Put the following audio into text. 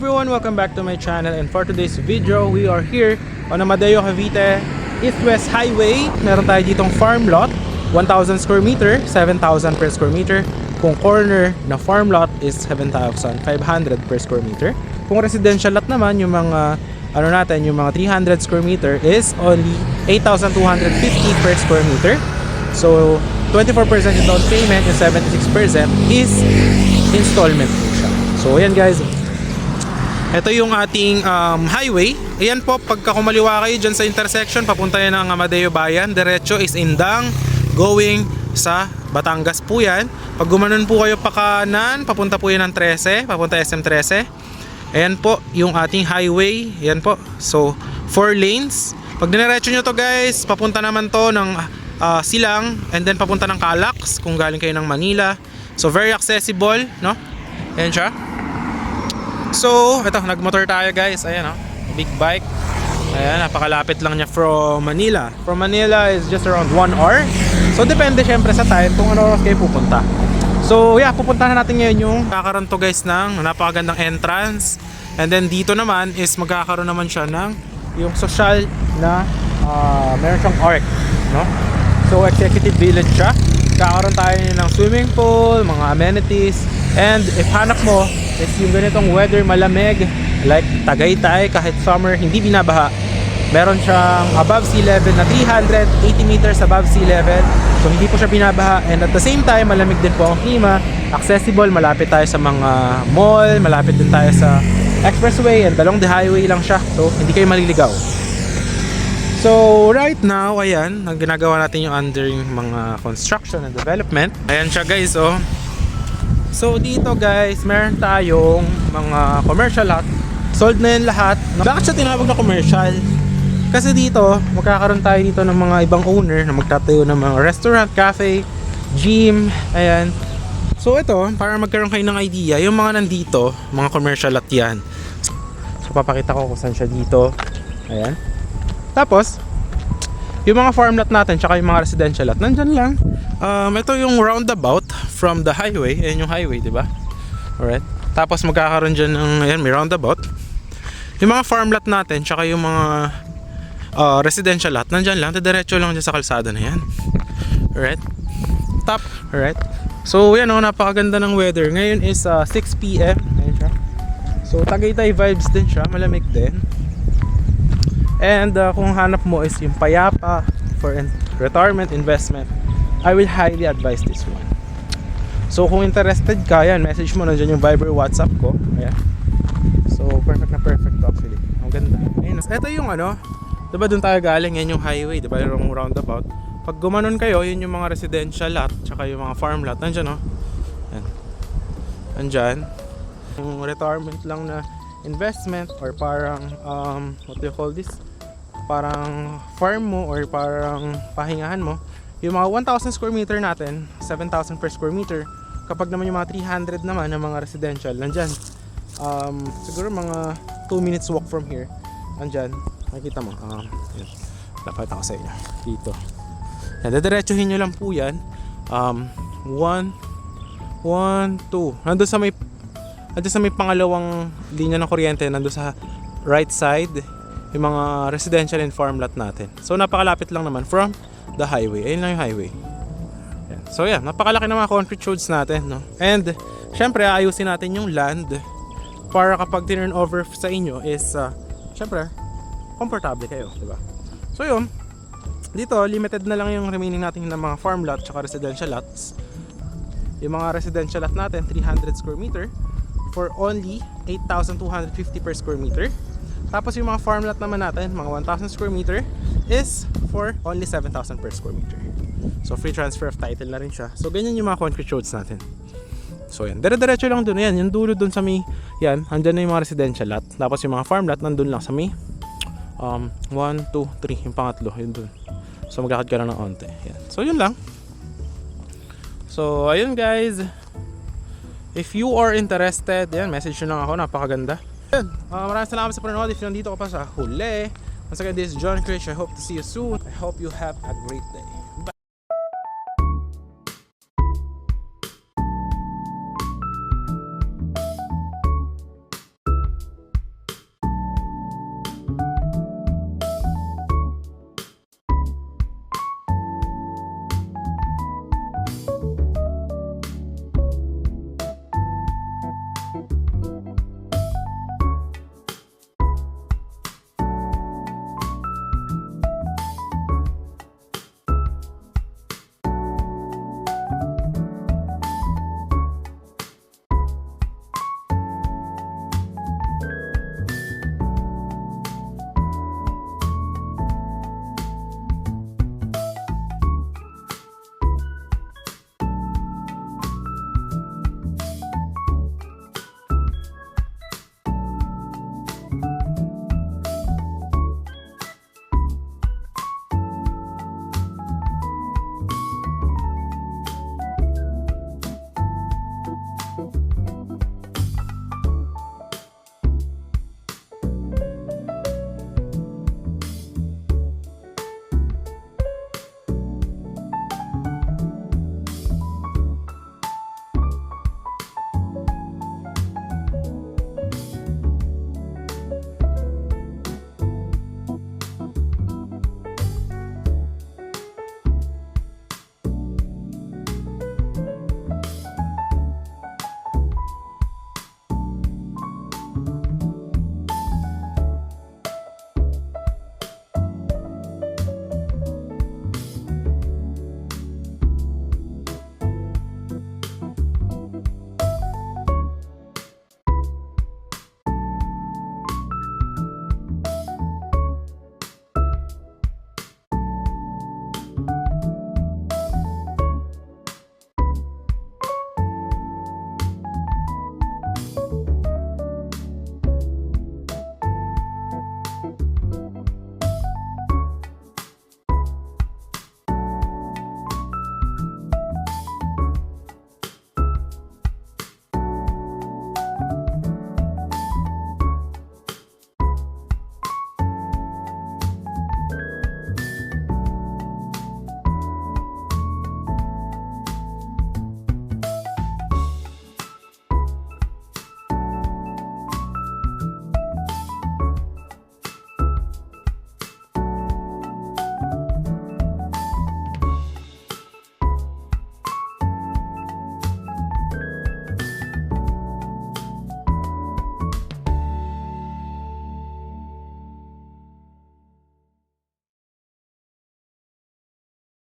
Everyone, welcome back to my channel, and for today's video we are here on Amadeo Cavite East-West Highway. Meron tayo ditong farm lot, 1,000 square meter, 7,000 per square meter. Kung corner na farm lot is 7,500 per square meter. Kung residential lot naman, yung mga yung mga 300 square meter is only 8,250 per square meter. So 24% is down payment and 76% is installment po siya. So ayan guys, ito yung ating highway. Ayan po, pagka kumaliwa kayo dyan sa intersection, papunta yan ng Amadeo Bayan. Diretso is Indang, going sa Batangas po yan. Pag gumanon po kayo pa kanan, papunta po yan ng 13, papunta SM 13. Ayan po yung ating highway. Ayan po, so 4 lanes. Pag diniretso nyo to guys, papunta naman to ng Silang, and then papunta ng Calax kung galing kayo ng Manila. So very accessible, no? Ayan siya. So, ito, nagmotor tayo guys. Ayan, big bike. Ayan, napakalapit lang niya from Manila. From Manila is just around 1 hour. So, depende syempre sa time kung ano oras kayo pupunta. So, yeah, pupuntahan natin ngayon yung kakaroon to guys ng napakagandang entrance. And then dito naman is magkakaroon naman siya ng yung social na meron siyang arc, no? So, executive village siya. Kakaroon tayo ng swimming pool, mga amenities. And if hanap mo is yung ganitong weather, malamig, like Tagaytay, kahit summer, hindi binabaha. Meron siyang above sea level na 380 meters above sea level. So hindi po siya binabaha, and at the same time malamig din po ang klima. Accessible, malapit tayo sa mga mall, malapit din tayo sa expressway, and along the highway lang siya. So hindi kayo maliligaw. So right now, ayan, ang ginagawa natin yung under yung mga construction and development. Ayan siya guys, oh. So dito guys, meron tayong mga commercial lot. Sold na yun lahat. Bakit siya tinawag na commercial? Kasi dito, magkakaroon tayo dito ng mga ibang owner na magtatayo ng mga restaurant, cafe, gym, ayan. So ito, para magkaroon kayo ng idea, yung mga nandito, mga commercial lot yan. So papakita ko kung saan siya dito. Ayan. Tapos, yung mga farm lot natin, tsaka yung mga residential lot, nandyan lang. Ito yung roundabout from the highway. Ayan yung highway, di ba? Alright. Tapos magkakaroon dyan ng, ayan, may roundabout. Yung mga farm lot natin, tsaka yung mga residential lot, nandyan lang. Diretso lang dyan sa kalsada na yan. Alright. Top. Alright. So, yan o, napakaganda ng weather. Ngayon is 6 PM. Ayan siya. So, Tagaytay vibes din siya. Malamig din. And kung hanap mo is yung payapa for retirement investment, I will highly advise this one. So kung interested ka, yan, message mo, nandiyan yung Viber, WhatsApp ko. Ayan. So perfect na perfect actually. Ang ganda. Ayun. Ito yung diba dun tayo galing, yan yung highway, diba yung roundabout. Pag gumanon kayo, yun yung mga residential lot, tsaka yung mga farm lot. Nandiyan Ayan. Andyan. Yung retirement lang na investment, or parang what do you call this? Parang farm mo or parang pahingahan mo. Yung mga 1,000 square meter natin, 7,000 per square meter. Kapag naman yung mga 300 naman ng mga residential, nandyan. Siguro mga 2 minutes walk from here. Nandyan. Makikita mo. Lapit ako sa inyo. Dito. Dadiretsuhin nyo lang po yan. 1, 2. Nandun sa may pangalawang linya ng kuryente. Nandun sa right side. Yung mga residential and farm lot natin. So napakalapit lang naman from the highway. Ayun lang yung highway. Yan. So yeah, napakalaki ng mga concrete roads natin, no? And syempre ayusin natin yung land para kapag turn over sa inyo is syempre komportable kayo, di ba? So yun, dito limited na lang yung remaining natin ng mga farm lot tsaka residential lots. Yung mga residential lot natin 300 square meter for only 8,250 per square meter. Tapos yung mga farm lot naman natin, mga 1,000 square meter is for only 7,000 per square meter. So free transfer of title na rin siya. So ganyan yung mga concrete roads natin. So yan, dire-diretso lang dun. Yan, yung dulo dun sa may, yan, andyan na yung mga residential lot. Tapos yung mga farm lot, nandun lang sa may 1, 2, 3, yung pangatlo, yun dun. So maglakad ka lang ng onte. Yan. So yun lang. So ayun guys, if you are interested, yan, message nyo lang ako, napakaganda. Maraming salamat sa panonood. If nandito ka pa sa huli, once again, this is John Krish. I hope to see you soon. I hope you have a great day.